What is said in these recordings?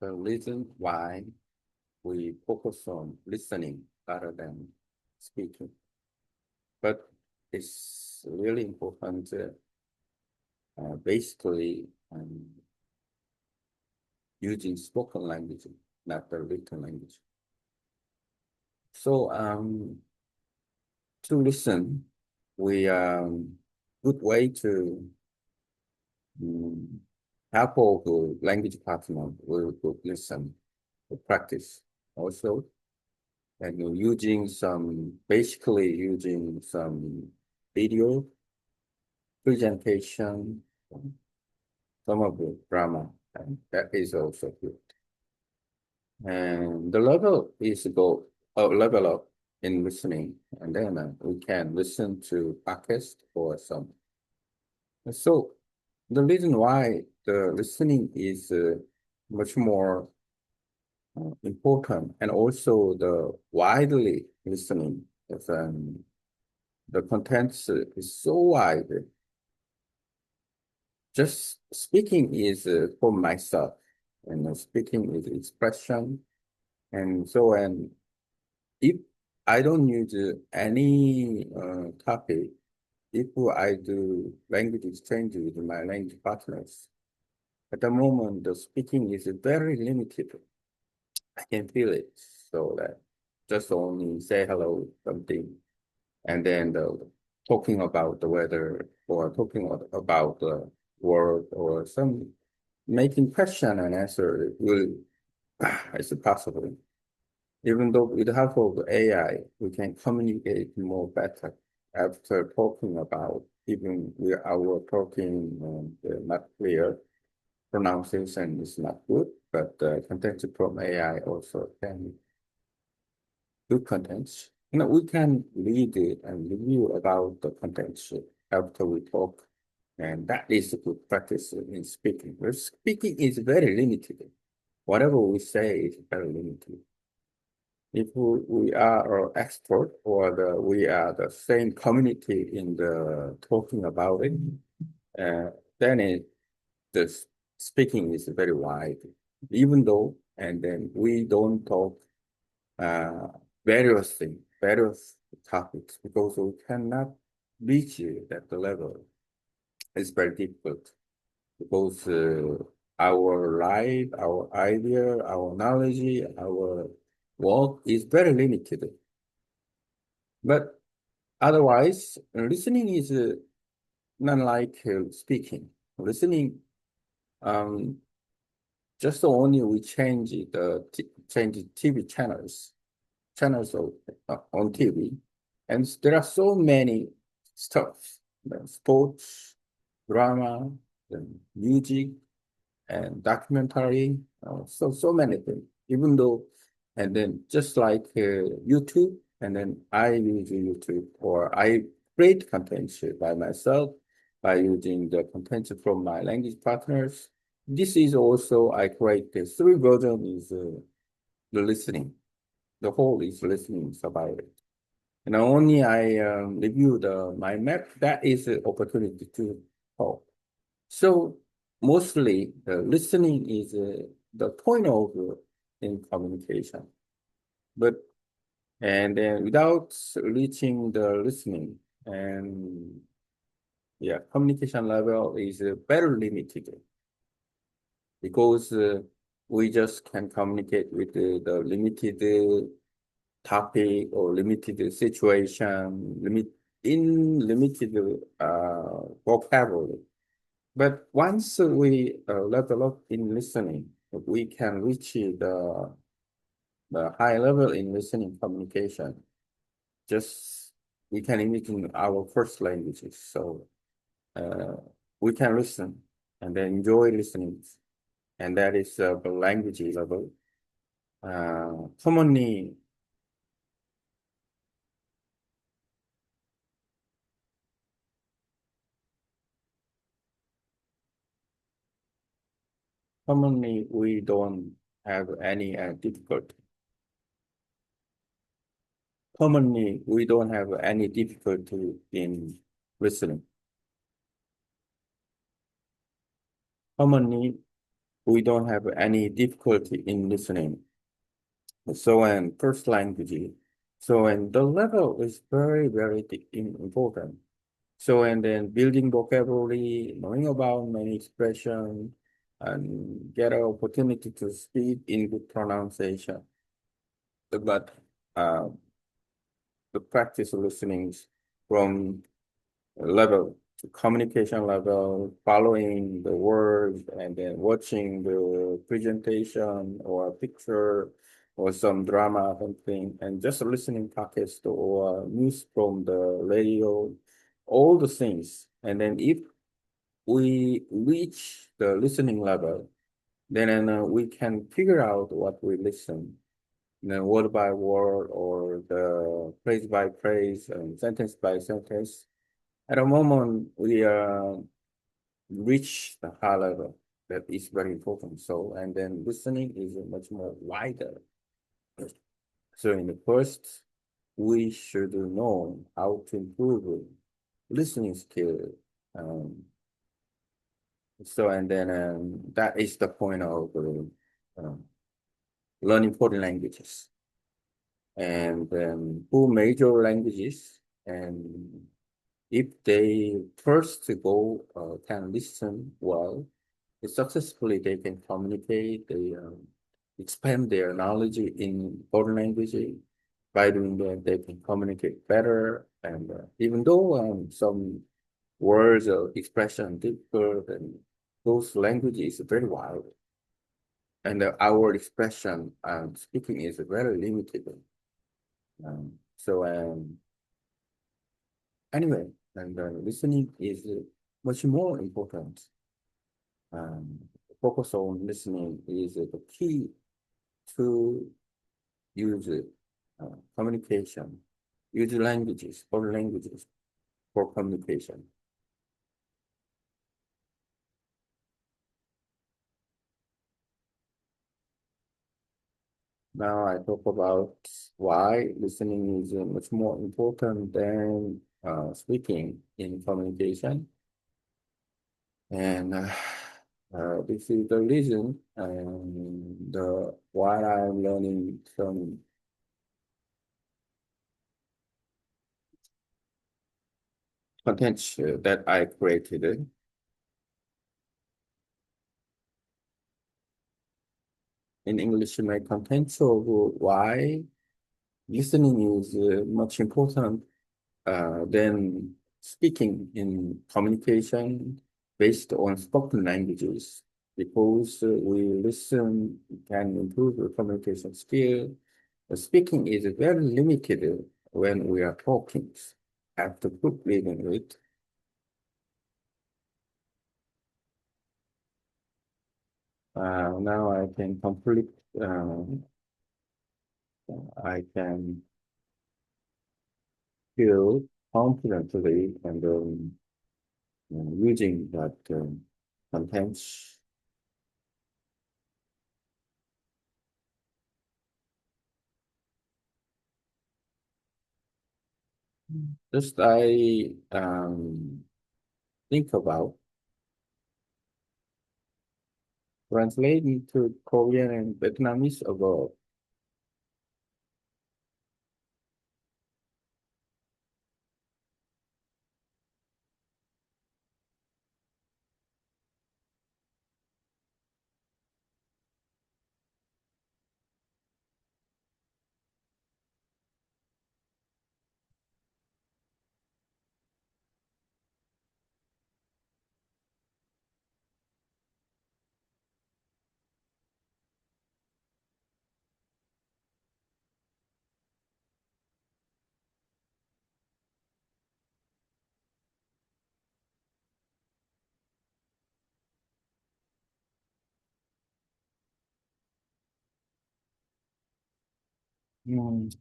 the reason why we focus on listening rather than speaking. But it's really important, basically, using spoken language, not the written language. So, to listen, we good way to um, help all the language partner will listen to practice also, and basically using some video presentation, some of the drama, and that is also good. And the level is go level up in listening, and then we can listen to podcast or some. So the reason why the listening is much more important, and also the widely listening, is, the contents is so wide. Just speaking is for myself, and speaking is expression, and so and if I don't use any topic, if I do language exchange with my language partners, at the moment the speaking is very limited. I can feel it, so that just only say hello something, and then talking about the weather or talking about the world or some making question and answer will is possible. Even though with the help of AI, we can communicate more better after talking about even our talking not clear pronunciation is not good, but content from AI also can good contents. We can read it and review about the contents after we talk, and that is a good practice in speaking. But speaking is very limited. Whatever we say is very limited. If we are an expert or we are the same community in the talking about it, then the speaking is very wide. Even though, and then we don't talk uh, various things, various topics, because we cannot reach it at the level. It's very difficult because our life, our idea, our knowledge, our work is very limited. But otherwise, listening is not like speaking. Listening, um, just only we change change TV channels on TV, and there are so many stuff, sports, drama, music, and documentary, so many things. Even though, and then just like YouTube, and then I use YouTube or I create content by myself by using the content from my language partners. This is also I create the three version is the listening. The whole is listening about it. And only I review the my map. That is an opportunity to talk. So mostly listening is the point of in communication. But and then without reaching the listening, and yeah, communication level is very limited because we just can communicate with the limited topic or limited situation, limited vocabulary. But once we level up in listening, we can reach the high level in listening communication. Just we can imagine our first languages. So uh, we can listen and then enjoy listening. And that is the language level. Commonly, we don't have any difficulty. Commonly, we don't have any difficulty in listening. Commonly, we don't have any difficulty in listening. So, and first language. So, and the level is very, very important. So, and then building vocabulary, knowing about many expression, and get an opportunity to speak in good pronunciation. But uh, the practice listening from level to communication level, following the words and then watching the presentation or a picture or some drama or something, and just listening podcast or news from the radio, all the things. And then if we reach the listening level, then we can figure out what we listen, word by word or the phrase by phrase and sentence by sentence. At the moment, we reach the high level. That is very important. So, and then listening is much more wider. So, in the first, we should know how to improve listening skill. Um, so, and then that is the point of learning foreign languages. And who major languages, and if they first go can listen well, successfully they can communicate, they expand their knowledge in foreign language. By doing that, they can communicate better. And even though some words or expression differ, and those languages are very wide, and our expression and speaking is very limited. So anyway, and listening is much more important. Um, Focus on listening is the key to use communication, use languages, foreign languages for communication. Now I talk about why listening is much more important than speaking in communication. And this is the reason and the why I'm learning some content that I created. In English, my content. So why listening is much important than speaking in communication based on spoken languages, because we listen can improve the communication skill. Speaking is very limited when we are talking. Have to put reading it. Now I can complete. I can feel confidently and using that content. Just I think about translating to Korean and Vietnamese abroad.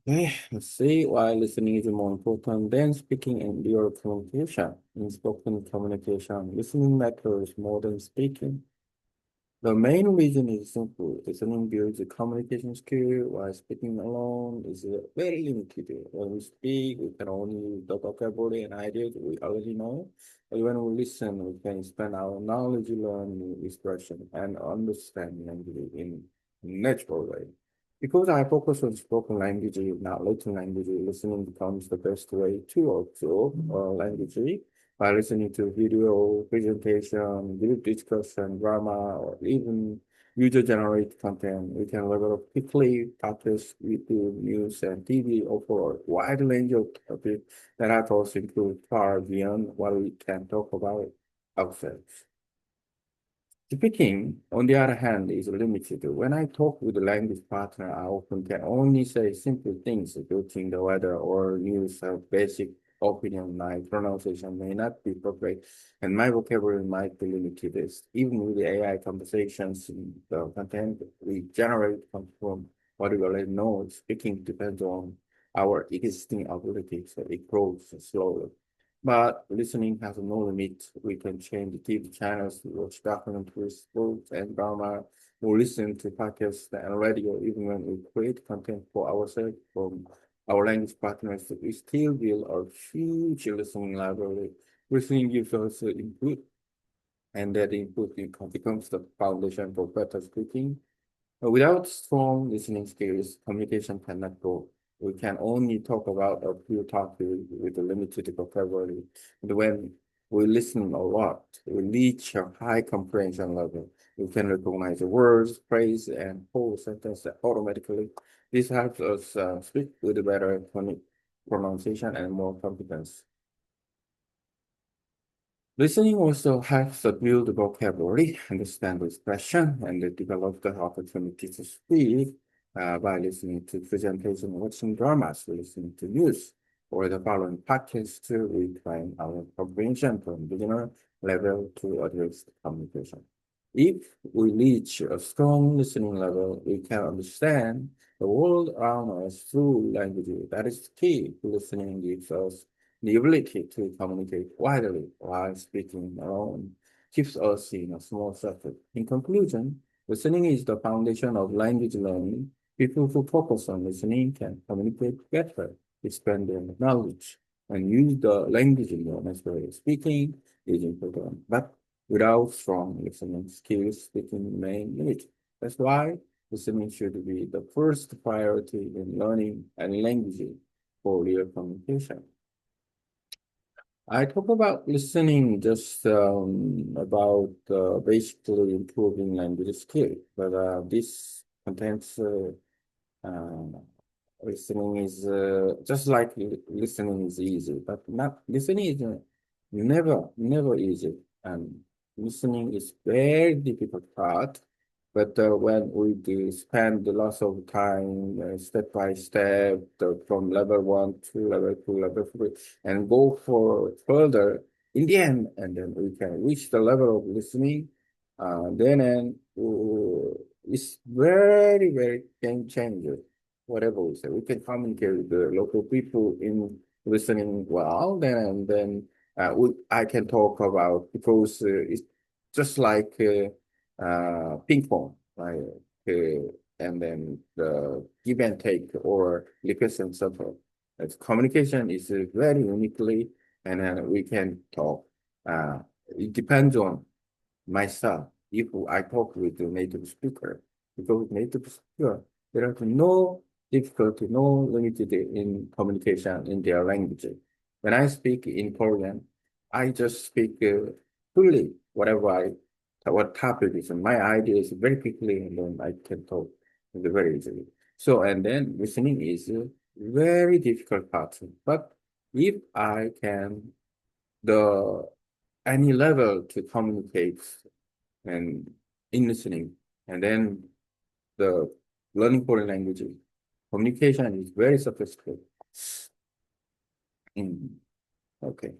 Okay, let's see why listening is more important than speaking in your communication. In spoken communication, listening matters more than speaking. The main reason is simple. Listening builds a communication skill, while speaking alone is very limited. When we speak, we can only use the vocabulary and ideas we already know. But when we listen, we can expand our knowledge, learn new expression, and understand language in a natural way. Because I focus on spoken language, not written language, listening becomes the best way to absorb language by listening to video, presentation, group discussion, drama, or even user-generated content. We can level up quickly, practice YouTube, news, and TV offer a wide range of topics that have also include far beyond what we can talk about ourselves. Speaking, on the other hand, is limited. When I talk with a language partner, I often can only say simple things, greeting the weather or use a basic opinion. My pronunciation may not be perfect, and my vocabulary might be limited. Even with the AI conversations, the content we generate comes from what we already know. Speaking depends on our existing abilities, so it grows slowly. But listening has no limit. We can change the TV channels, watch documentaries, sports, and drama, or listen to podcasts and radio, even when we create content for ourselves from our language partners. We still build a huge listening library. Listening gives us input, and that input becomes the foundation for better speaking. Without strong listening skills, communication cannot go. We can only talk about a few topics with a limited vocabulary. And when we listen a lot, we reach a high comprehension level. We can recognize the words, phrase, and whole sentence automatically. This helps us speak with a better pronunciation and more confidence. Listening also helps us build vocabulary, understand the expression, and develop the opportunity to speak by listening to presentation, watching dramas, listening to news, or the following podcasts to refine our comprehension from beginner level to advanced communication. If we reach a strong listening level, we can understand the world around us through language. That is key. Listening gives us the ability to communicate widely while speaking alone keeps us in a small circle. In conclusion, listening is the foundation of language learning. People who focus on listening can communicate better, expand their knowledge, and use the language in the next way. Speaking is important, but without strong listening skills, speaking remain limited. That's why listening should be the first priority in learning any language for real communication. I talk about listening just about basically improving language skill, but this contains uh, listening is just like listening is easy, but not listening is never easy, and listening is very difficult part. But when we do spend lots of time step by step from level one to level two, level three, and go for further in the end, and then we can reach the level of listening, then and it's very game changer. Whatever we say, we can communicate with the local people in listening well. I can talk about because it's just like. Ping pong, right? And then the give and take or request and support. Its communication is very uniquely, and then we can talk. Uh, it depends on myself. If I talk with the native speaker, because native speaker, there is no difficulty, no limited in communication in their language. When I speak in Korean, I just speak fully whatever what topic is. And my idea is very quickly, and then I can talk very easily. So, and then listening is a very difficult part. But if I can the any level to communicate and in listening, and then the learning foreign language communication is very sophisticated. Mm, okay.